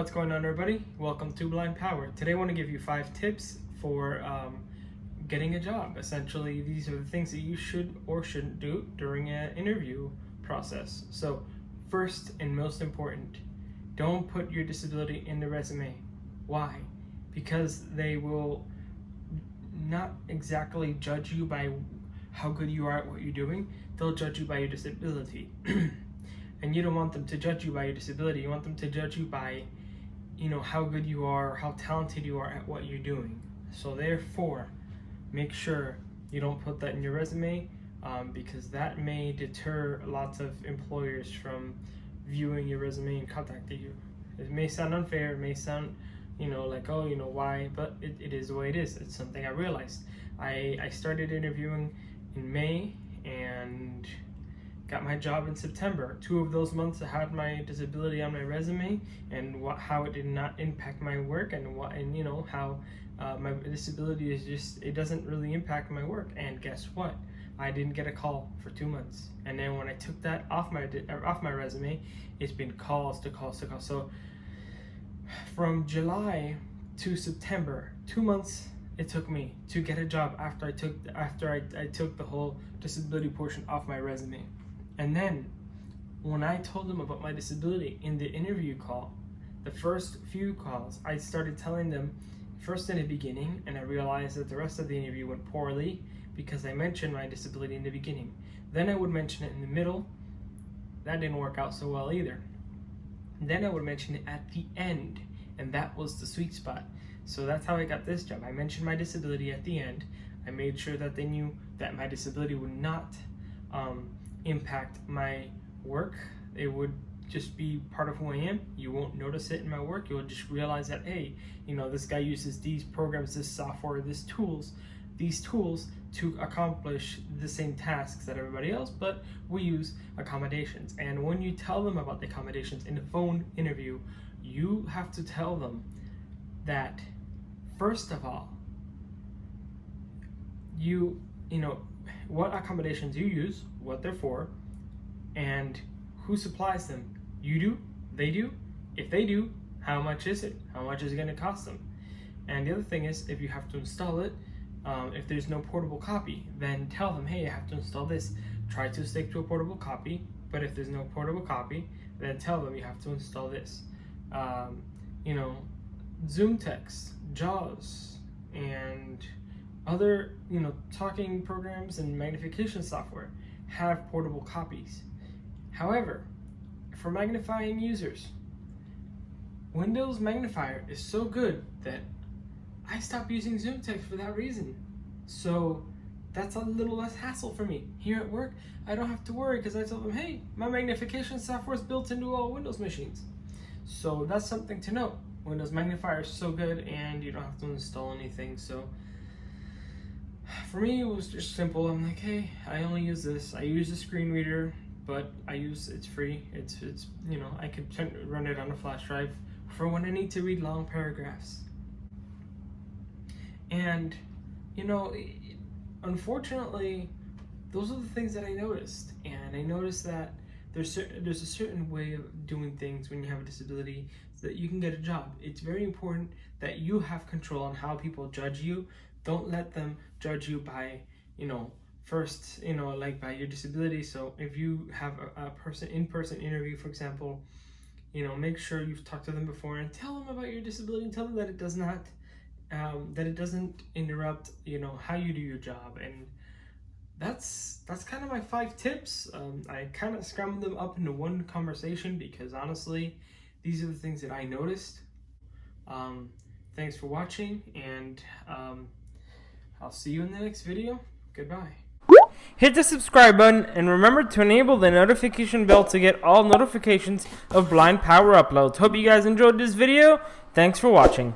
What's going on, everybody? Welcome to Blind Power. Today I want to give you 5 tips for getting a job. Essentially, these are the things that you should or shouldn't do during an interview process. So first and most important, don't put your disability in the resume. Why? Because they will not exactly judge you by how good you are at what you're doing. They'll judge you by your disability. And you don't want them to judge you by your disability. You want them to judge you by, how good you are, how talented you are at what you're doing. So therefore, make sure you don't put that in your resume, because that may deter lots of employers from viewing your resume and contacting you. It may sound unfair, it may sound, like, why, but it is the way it is. It's something I realized. I started interviewing in May and got my job in September. 2 of those months I had my disability on my resume, and how it did not impact my work, and how my disability is just, it doesn't really impact my work. And guess what? I didn't get a call for 2 months. And then when I took that off my resume, it's been calls to calls to calls. So from July to September, 2 months it took me to get a job after I took the whole disability portion off my resume. And then when I told them about my disability in the interview call, the first few calls, I started telling them first in the beginning, and I realized that the rest of the interview went poorly because I mentioned my disability in the beginning. Then I would mention it in the middle. That didn't work out so well either. Then I would mention it at the end, and that was the sweet spot. So that's how I got this job. I mentioned my disability at the end. I made sure that they knew that my disability would not impact my work. It would just be part of who I am. You won't notice it in my work. You'll just realize that, hey, this guy uses these programs, this software, these tools to accomplish the same tasks that everybody else, but we use accommodations. And when you tell them about the accommodations in the phone interview, you have to tell them that, first of all, what accommodations you use, what they're for, and who supplies them. You do? They do? If they do, how much is it? How much is it going to cost them? And the other thing is, if you have to install it, if there's no portable copy, then tell them, hey, I have to install this. Try to stick to a portable copy, but if there's no portable copy, then tell them you have to install this. ZoomText, JAWS, and other talking programs and magnification software have portable copies. However, for magnifying users, Windows Magnifier is so good that I stopped using ZoomText for that reason. So that's a little less hassle for me. Here at work, I don't have to worry because I tell them, hey, my magnification software is built into all Windows machines. So that's something to note. Windows Magnifier is so good, and you don't have to install anything. So for me, it was just simple. I'm like, hey, I only use this. I use a screen reader, but it's free. It's I could run it on a flash drive for when I need to read long paragraphs. And unfortunately, those are the things that I noticed. And I noticed that there's a certain way of doing things when you have a disability so that you can get a job. It's very important that you have control on how people judge you. Don't let them judge you by, first, by your disability. So if you have a in-person interview, for example, make sure you've talked to them before and tell them about your disability and tell them that it does not, that it doesn't interrupt, how you do your job. And that's kind of my 5 tips. I kind of scrambled them up into one conversation because honestly, these are the things that I noticed. Thanks for watching, and I'll see you in the next video. Goodbye. Hit the subscribe button and remember to enable the notification bell to get all notifications of Blind Power uploads. Hope you guys enjoyed this video. Thanks for watching.